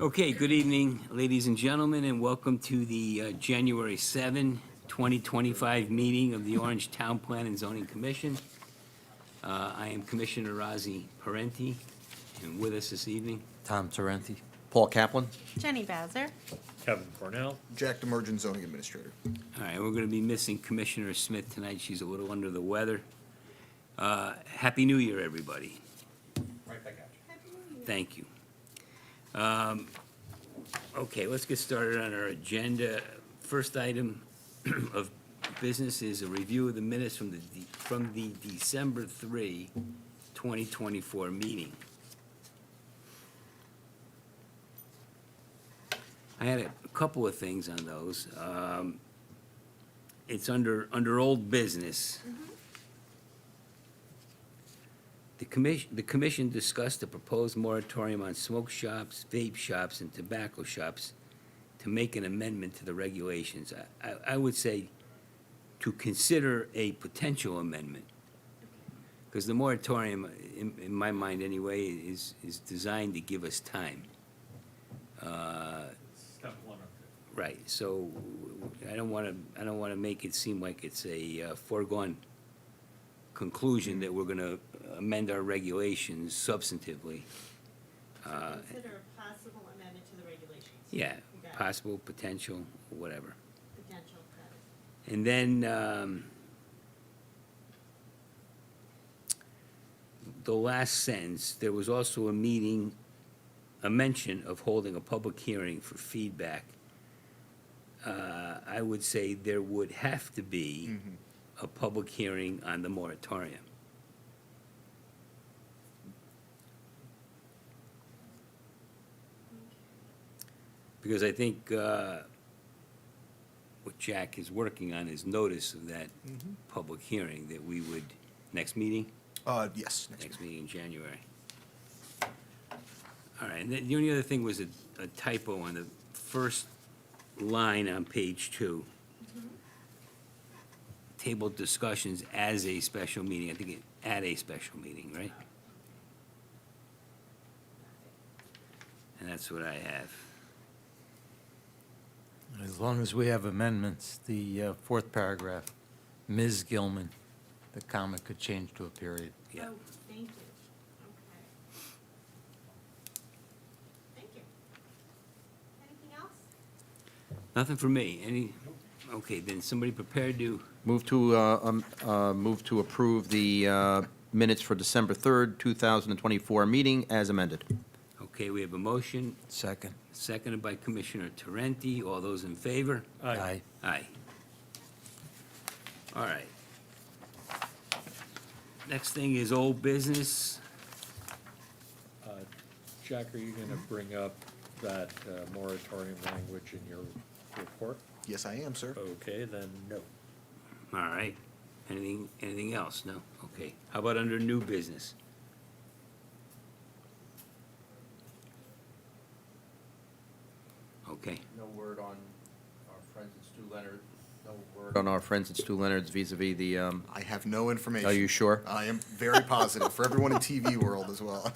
Okay, good evening, ladies and gentlemen, and welcome to the January 7, 2025 meeting of the Orange Town Plan and Zoning Commission. I am Commissioner Razi Parenti, and with us this evening, Tom Tarenti. Paul Kaplan. Jenny Bowser. Kevin Cornell. Jack Demerjen, zoning administrator. all right, we're going to be missing Commissioner Smith tonight. She's a little under the weather. Happy New Year, everybody. Right back at you. Thank you. Okay, let's get started on our agenda. First item of business is a review of the minutes from the December 3, 2024 meeting. I had a couple of things on those. It's under old business. The commission discussed a proposed moratorium on smoke shops, vape shops, and tobacco shops to make an amendment to the regulations. I would say to consider a potential amendment. Because the moratorium, in my mind anyway, is designed to give us time. Step one of it. Right, so I don't want to make it seem like it's a foregone conclusion that we're going to amend our regulations substantively. Consider a possible amendment to the regulations. Yeah, You got it. possible, potential, whatever. Potential, got it. And then, the last sentence, there was also a mention of holding a public hearing for feedback. I would say there would have to be a public hearing on the moratorium. Because I think what Jack is working on is notice of that public hearing that we would, next meeting? Yes. Next meeting in January. All right, and then the only other thing was a typo on the first line on page 2. Table discussions as a special meeting, I think at a special meeting, right? And that's what I have. As long as we have amendments, the fourth paragraph, Ms. Gilman, the comma could change to a period. Yeah. Oh, thank you. Okay. Thank you. Anything else? Nothing for me. Okay, then somebody prepared to, Move to approve the minutes for December 3rd, 2024 meeting as amended. okay, we have a motion, Second. seconded by Commissioner Tarenti. All those in favor? Aye. Aye. All right. Next thing is old business. Jack, are you going to bring up that moratorium language in your report? Yes, I am, sir. Okay, then no. All right. Anything else? No? Okay. How about under new business? Okay. No word on our friends at Stu Leonard. No word on our friends at Stu Leonard's vis-à-vis the, I have no information. are you sure? I am very positive, for everyone in TV world as well.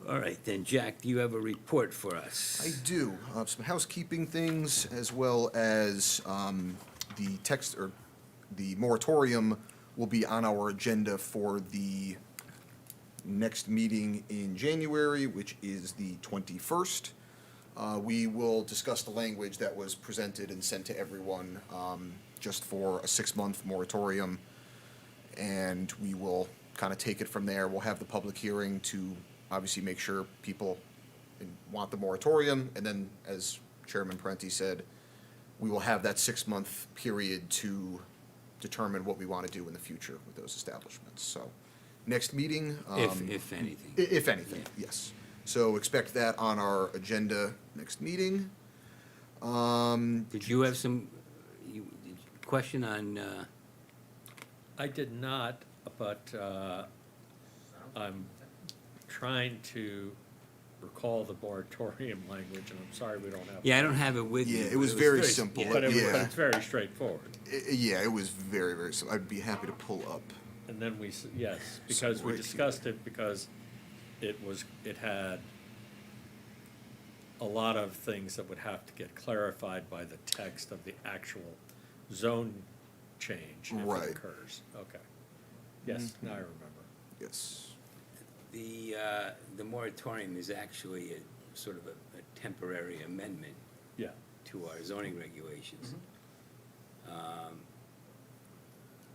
All right, then, Jack, do you have a report for I us? do. Some housekeeping things, as well as the text, or the moratorium will be on our agenda for the next meeting in January, which is the 21st. We will discuss the language that was presented and sent to everyone, just for a 6-month moratorium. And we will kind of take it from there. We'll have the public hearing to obviously make sure people want the moratorium. And then, as Chairman Parenti said, we will have that 6-month period to determine what we want to do in the future with those establishments. So, next meeting. If anything. If anything, yes. So expect that on our agenda next meeting. Did you have some question on, I did not, but I'm trying to recall the moratorium language, and I'm sorry we don't have. yeah, I don't have it with me. Yeah, it but was very simple. yeah. But Yeah. it's very straightforward. Yeah, it was very, very simple. I'd be happy to pull up. And then yes, because we right discussed it, because it had a lot of things that would have to get clarified by the text of the actual zone change if Right. it occurs. Okay. Yes, now I remember. Yes. The moratorium is actually a sort of a temporary amendment Yeah. to our zoning regulations.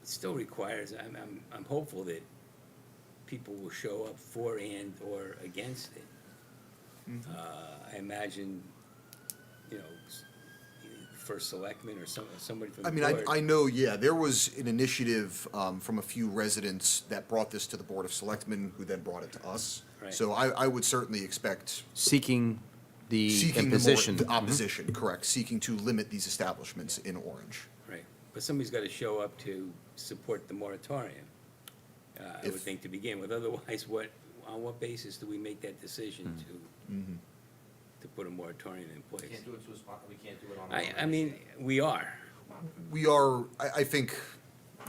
It still requires, I'm hopeful that people will show up for and/or against it. I imagine, first selectman or somebody from the I mean, board. I know, yeah, there was an initiative from a few residents that brought this to the Board of Selectmen, who then brought it to us. Right. So I would certainly expect Seeking the seeking imposition. the opposition, correct, seeking to limit these establishments in Orange. Right, but somebody's got to show up to support the moratorium, I would If- think to begin with. Otherwise, on what basis do we make that decision to put a moratorium in place? Can't do it to a spot, we can't do it on our own. I mean, we are. We are, I think,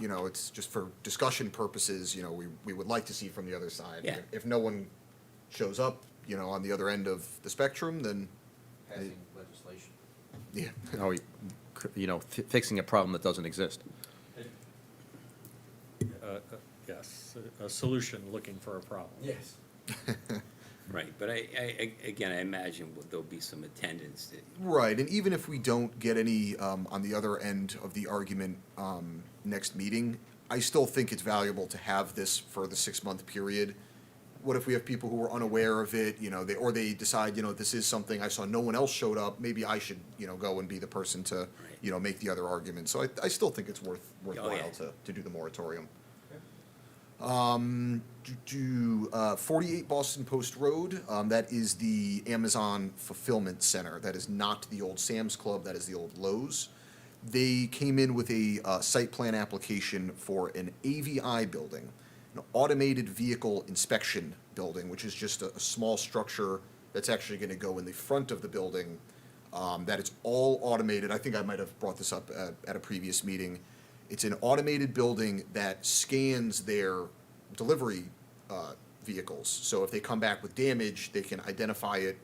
it's just for discussion purposes, we would like to see from the other side. Yeah. If no one shows up, on the other end of the spectrum, then, Passing legislation. yeah. Are we, fixing a problem that doesn't exist? Yes, a solution looking for a problem. Yes. Right, but again, I imagine there'll be some attendance that, Right, and even if we don't get any on the other end of the argument next meeting, I still think it's valuable to have this for the 6-month period. What if we have people who are unaware of it, they decide, this is something, I saw no one else showed up, maybe I should, go and be the person to, make the other argument. So I still think it's worthwhile to do the moratorium. 48 Boston Post Road, that is the Amazon Fulfillment Center. That is not the old Sam's Club, that is the old Lowe's. They came in with a site plan application for an AVI building, an automated vehicle inspection building, which is just a small structure that's actually gonna go in the front of the building, that it's all automated. I think I might have brought this up at a previous meeting. It's an automated building that scans their delivery vehicles. So if they come back with damage, they can identify it,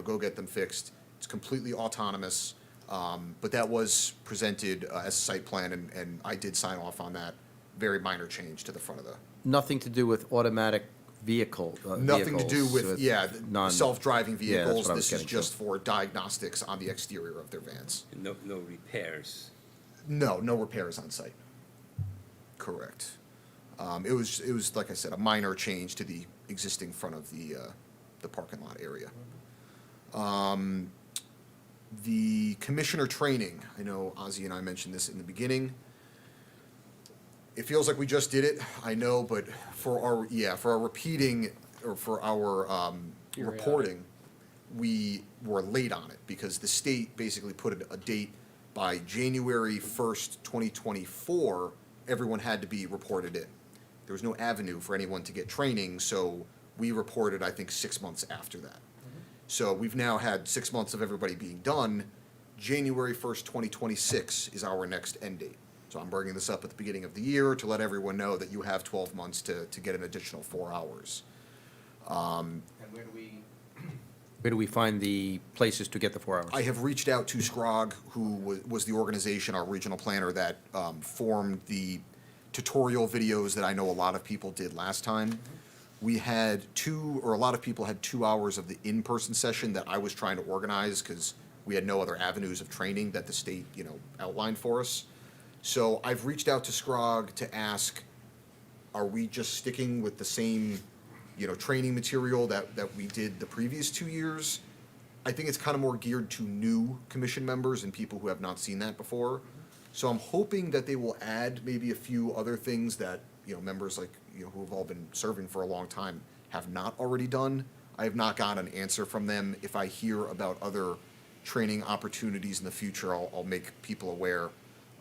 go get them fixed. It's completely autonomous, but that was presented as a site plan, and I did sign off on that. Very minor change to the front of the, Nothing to do with automatic vehicle, nothing to do vehicles with, yeah, non- self-driving Yeah, that's vehicles. what I was This is getting to. just for diagnostics on the exterior of their vans. no repairs. No repairs on site. Correct. It was, like I said, a minor change to the existing front of the parking lot area. The commissioner training, I know Ozzy and I mentioned this in the beginning. It feels like we just did it, I know, but for our repeating, or for our Periodic. reporting, we were late on it, because the state basically put a date by January 1st, 2024, everyone had to be reported in. There was no avenue for anyone to get training, so we reported, I think, 6 months after that. So we've now had 6 months of everybody being done. January 1st, 2026 is our next end date. So I'm bringing this up at the beginning of the year to let everyone know that you have 12 months to get an additional 4 hours. And Where do we find the places to get the 4 hours? I have reached out to Scrog, who was the organization, our regional planner, that formed the tutorial videos that I know a lot of people did last time. We had a lot of people had 2 hours of the in-person session that I was trying to organize, because we had no other avenues of training that the state, outlined for us. So I've reached out to Scrog to ask, are we just sticking with the same, training material that we did the previous 2 years? I think it's kind of more geared to new commission members and people who have not seen that before. So I'm hoping that they will add maybe a few other things that, members like, who have all been serving for a long time have not already done. I have not gotten an answer from them. If I hear about other training opportunities in the future, I'll make people aware.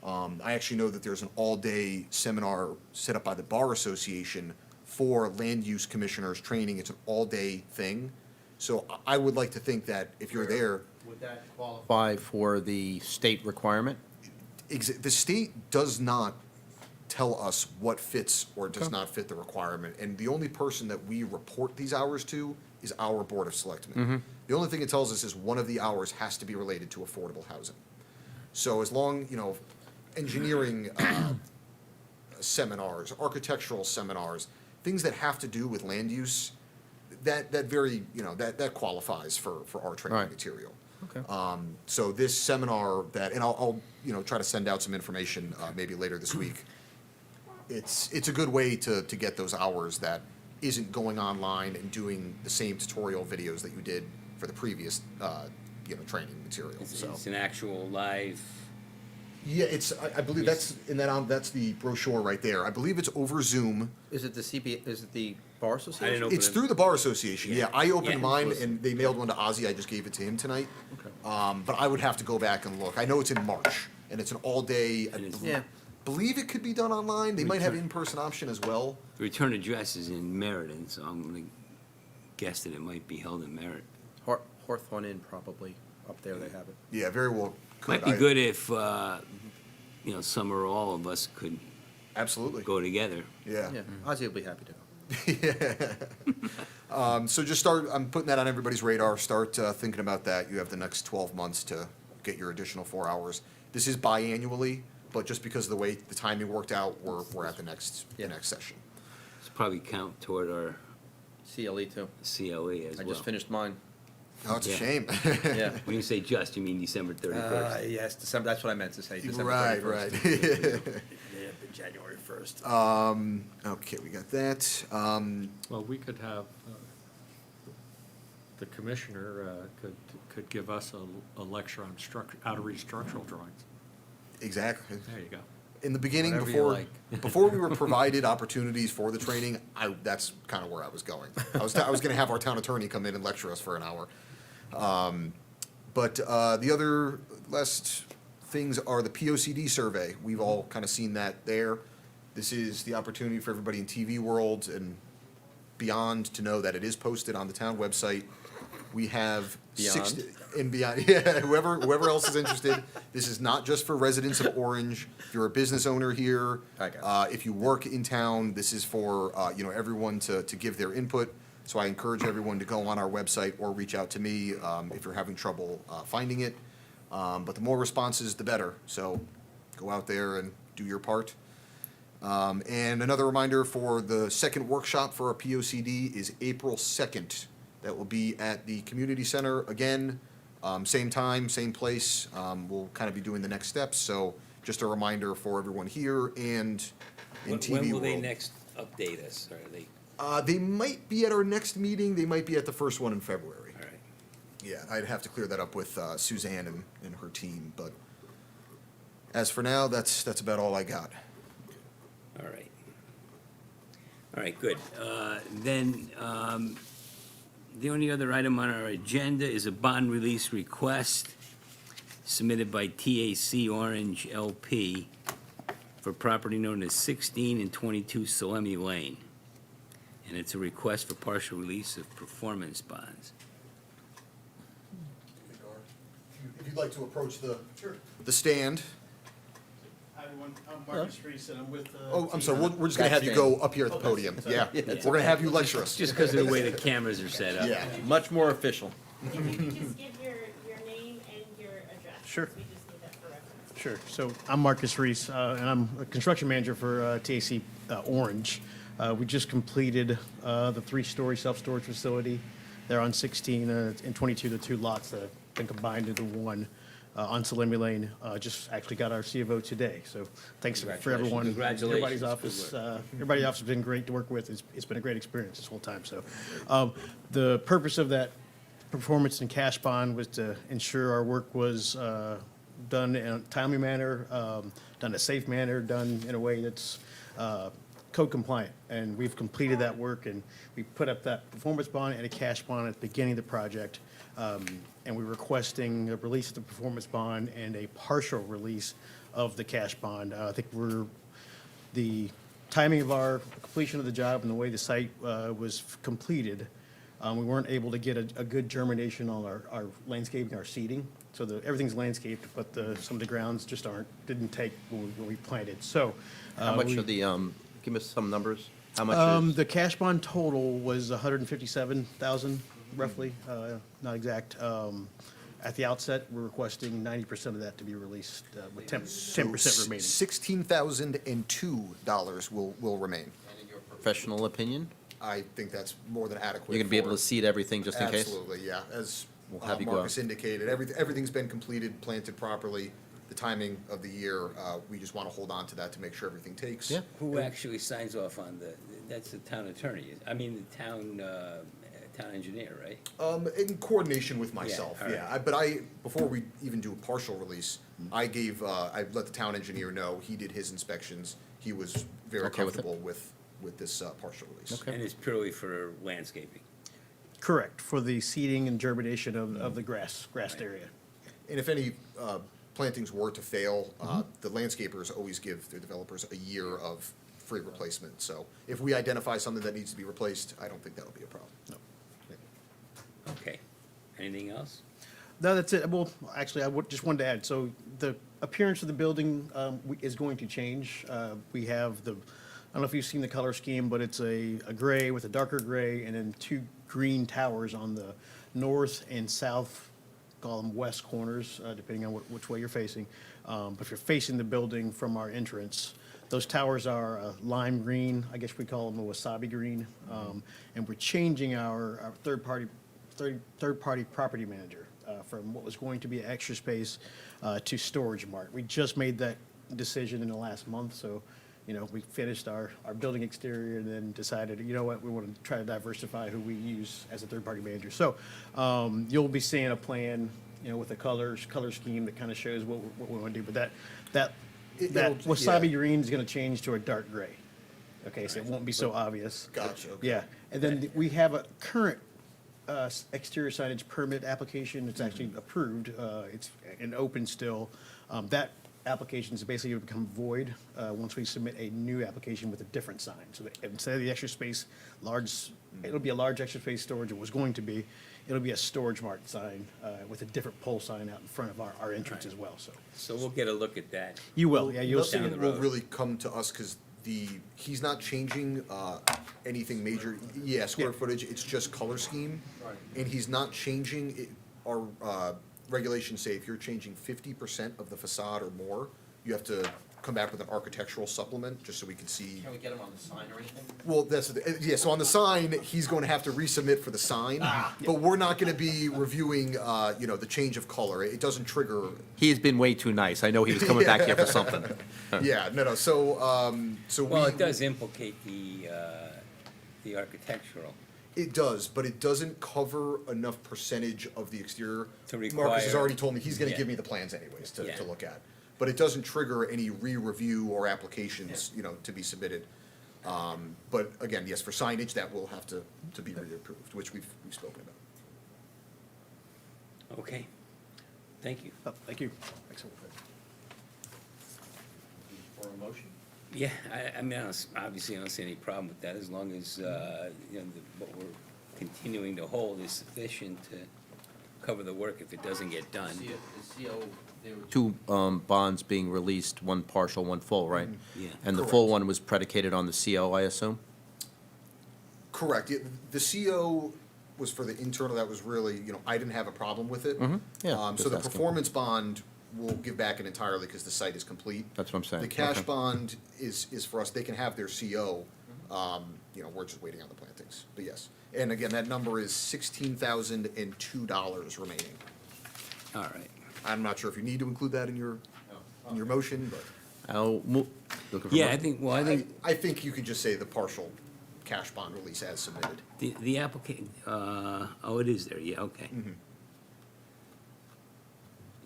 I actually know that there's an all-day seminar set up by the Bar Association for land use commissioners training. It's an all-day thing. So I would like to think that if you're there, would that qualify? Qualify for the state requirement? the state does not tell us what fits or does not fit the requirement. And the only person that we report these hours to is our Board of Selectmen. The only thing it tells us is one of the hours has to be related to affordable housing. So as long, engineering seminars, architectural seminars, things that have to do with land use, that that qualifies for our training Right. material. Okay. So this seminar and I'll try to send out some information, maybe later this week. It's a good way to get those hours that isn't going online and doing the same tutorial videos that you did for the previous, training material, so. It's an actual live, Yeah, I believe that's the brochure right there. I believe it's over Zoom. Is it the Bar Association? I didn't open It's it. through the Bar Association, yeah. I Yeah, opened mine close. and they mailed one to Ozzy. I just gave it to him tonight. Okay. But I would have to go back and look. I know it's in March and it's an all-day. And it's- Yeah. Believe it could be done online. They might have in-person option as well. the return address is in Meriden, so I'm gonna guess that it might be held in Meriden. Hawthorne Inn, probably, up there they have it. Yeah, very well could. Might be good if, some or all of us could Absolutely, go together. yeah. Yeah, Ozzy will be happy to go. So just I'm putting that on everybody's radar. Start thinking about that. You have the next 12 months to get your additional 4 hours. This is biannually, but just because of the way the timing worked out, we're at the next session. It's probably count toward our CLE too. COE as I well. just finished mine. Oh, it's a Yeah. shame. Yeah. When you say just, you mean December 31st? Yes, December, that's what I meant to say, December Right, 31st. right. January 1st. Okay, we got that. Well, we could have, the commissioner could give us a lecture on how to read structural drawings. Exactly. There you go. In the beginning, Whatever you before like. before we were provided opportunities for the training, that's kind of where I was going. I was going to have our town attorney come in and lecture us for an hour. But the other last things are the POCD survey. We've all kind of seen that there. This is the opportunity for everybody in TV world and beyond to know that it is posted on the town website. We have Beyond? and beyond, yeah, whoever else is interested. This is not just for residents of Orange. If you're a business owner here, I got if you work in town, this is for, everyone to give their input. So I encourage everyone to go on our website or reach out to me, if you're having trouble, finding it. But the more responses, the better. So go out there and do your part. And another reminder for the second workshop for our POCD is April 2nd. That will be at the community center again, same time, same place. We'll kind of be doing the next steps. So just a reminder for everyone here and in When TV will they world. next update us? Or are they, They might be at our next meeting. They might be at the first one in February. all right. Yeah, I'd have to clear that up with Suzanne and her team. But as for now, that's about all I got. All right. All right, good. Then, the only other item on our agenda is a bond release request submitted by TAC Orange LP for property known as 16 and 22 Salemi Lane. And it's a request for partial release of performance bonds. If you'd like to approach the stand. Hi, everyone. I'm Marcus Reese, and I'm with. Oh, I'm sorry, we're just gonna have you go up here at the podium. Yeah, we're gonna have you lecture us. Just because of the way the cameras are set up. Yeah. Much more official. If you could just give your name and your address. Sure. We just need that for reference. Sure. So I'm Marcus Reese, and I'm a construction manager for TAC Orange. We just completed the three-story self-storage facility there on 16 and 22, the two lots that have been combined into one on Salemi Lane. Just actually got our C of O today, so thanks for everyone. Congratulations. Everybody's Good office, work. everybody's office has been great to work with. It's been a great experience this whole time, so. The purpose of that performance and cash bond was to ensure our work was done in a timely manner, done in a safe manner, done in a way that's code compliant. And we've completed that work, and we put up that performance bond and a cash bond at the beginning of the project. And we're requesting a release of the performance bond and a partial release of the cash bond. I think the timing of our completion of the job and the way the site was completed We weren't able to get a good germination on our landscaping, our seeding. So everything's landscaped, but some of the grounds just didn't take when we planted. So. How much we- are the, give us some numbers? How much is? The cash bond total was 157,000 roughly, not exact. At the outset, we're requesting 90% of that to be released, with 10% remaining. $16,002 will remain. And in your professional opinion? I think that's more than adequate. You're going to be able for- to seed everything just in case? Absolutely, yeah. As We'll have you go Marcus out. indicated, everything's been completed, planted properly. The timing of the year, we just want to hold on to that to make sure everything takes. Yeah. Who actually signs off on that's the town attorney, I mean, the town engineer, right? In coordination with myself, all right. yeah. But before we even do a partial release, I let the town engineer know, he did his inspections. He was very Okay with it? comfortable with this partial release. Okay. And it's purely for landscaping. Correct, for the seeding and germination of the grassed area. And if any plantings were to fail, the landscapers always give their developers a year of free replacement. So if we identify something that needs to be replaced, I don't think that'll be a problem. No. Okay. Anything else? No, that's it. Well, actually, just wanted to add, so the appearance of the building is going to change. We have I don't know if you've seen the color scheme, but it's a gray with a darker gray and then two green towers on the north and south, call them west corners, depending on which way you're facing. But if you're facing the building from our entrance, those towers are lime green, I guess we call them a wasabi green. And we're changing our third-party property manager from what was going to be Extra Space to Storage Mart. We just made that decision in the last month, so, we finished our building exterior and then decided, you know what, we want to try to diversify who we use as a third-party manager. So you'll be seeing a plan, with a color scheme that kind of shows what we want to do. But that wasabi green is going to change to a dark gray. Okay, so it won't be so obvious. Gotcha, okay. Yeah, and then we have a current exterior signage permit application. It's actually approved. It's open still. That application is basically going to become void once we submit a new application with a different sign. So that instead of the Extra Space it'll be a large Extra Space storage. It was going to be. It'll be a Storage Mart sign with a different pole sign out in front of our entrance as well. So we'll get a look at that. You will, yeah, you'll see. down Nothing the will road. really come to us because he's not changing anything major. Yeah, square Yeah. footage, it's just color scheme. And he's not changing it. Our regulations say if you're changing 50% of the facade or more, you have to come back with an architectural supplement, just so we can see. Can we get them on the sign or anything? Well, yeah, so on the sign, he's going to have to resubmit for the sign, but we're not gonna be reviewing, the change of color. It doesn't trigger. He has been way too nice. I know he was coming back here for something. Yeah, no, so Well, it does implicate the architectural. It does, but it doesn't cover enough percentage of the exterior. To Marcus has require- already told me he's gonna Yeah. give me the plans anyways to Yeah. look at. But it doesn't trigger any re-review or applications, to be submitted. But again, yes, for signage, that will have to be reapproved, which we've spoken about. Okay. Thank you. Oh, thank you. Excellent. For a motion? Yeah, I mean, obviously, I don't see any problem with that, as long as, what we're continuing to hold is sufficient to cover the work if it doesn't get done. The CO, there were Two bonds being released, one partial, one full, right? Yeah. And the full Correct. one was predicated on the CO, I assume? Correct. The CO was for the internal, that was really, I didn't have a problem with it. Yeah, So just the asking. performance bond, we'll give back it entirely because the site is complete. That's what I'm saying. The cash Okay. bond is for us, they can have their CO, we're just waiting on the plantings, but yes. And again, that number is $16,002 remaining. All right. I'm not sure if you need to include that in your motion, but I'll move. looking for Yeah, mo- I think I think you could just say the partial cash bond release as submitted. the application, it is there, yeah, okay.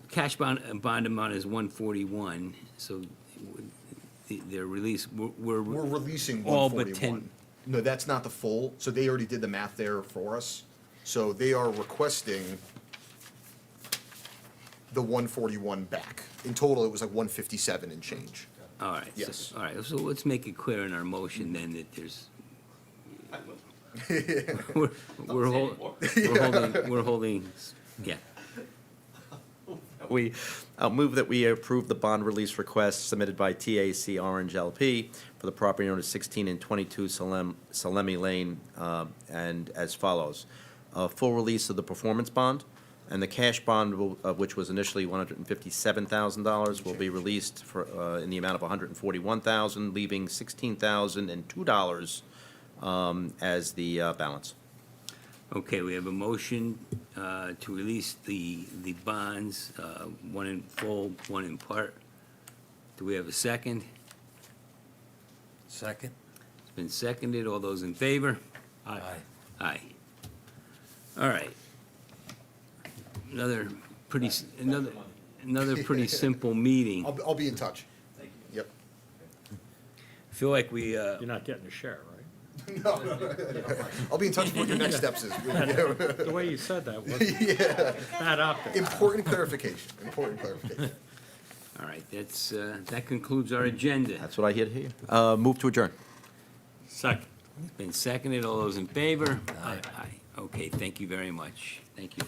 Cash bond amount is 141, so their release, We're releasing All but 141. No, that's not the full, so they already did the math there for us. So they are requesting the 141 back. In total, it was like 157 and change. all right. Yes. All right, so let's make it clear in our motion then that there's, We're holding, yeah. I'll move that we approve the bond release request submitted by TAC Orange LP for the property known as 16 and 22 Salemi Lane, and as follows. Full release of the performance bond, and the cash bond, which was initially $157,000, will be released in the amount of $141,000, leaving $16,002 as the balance. Okay, we have a motion to release the bonds, one in full, one in part. Do we have a second? Second? It's been seconded. All those in favor? Aye. Aye. All right. Another pretty simple meeting. I'll be in touch. Yep. Feel like we, You're not getting a share, right? I'll be in touch with what your next steps is. The way you said that was bad optics. Important clarification, important clarification. all right, that concludes our agenda. That's what I hear here. Move to adjourn. Second. Been seconded. All those in favor? Aye. Okay, thank you very much. Thank you.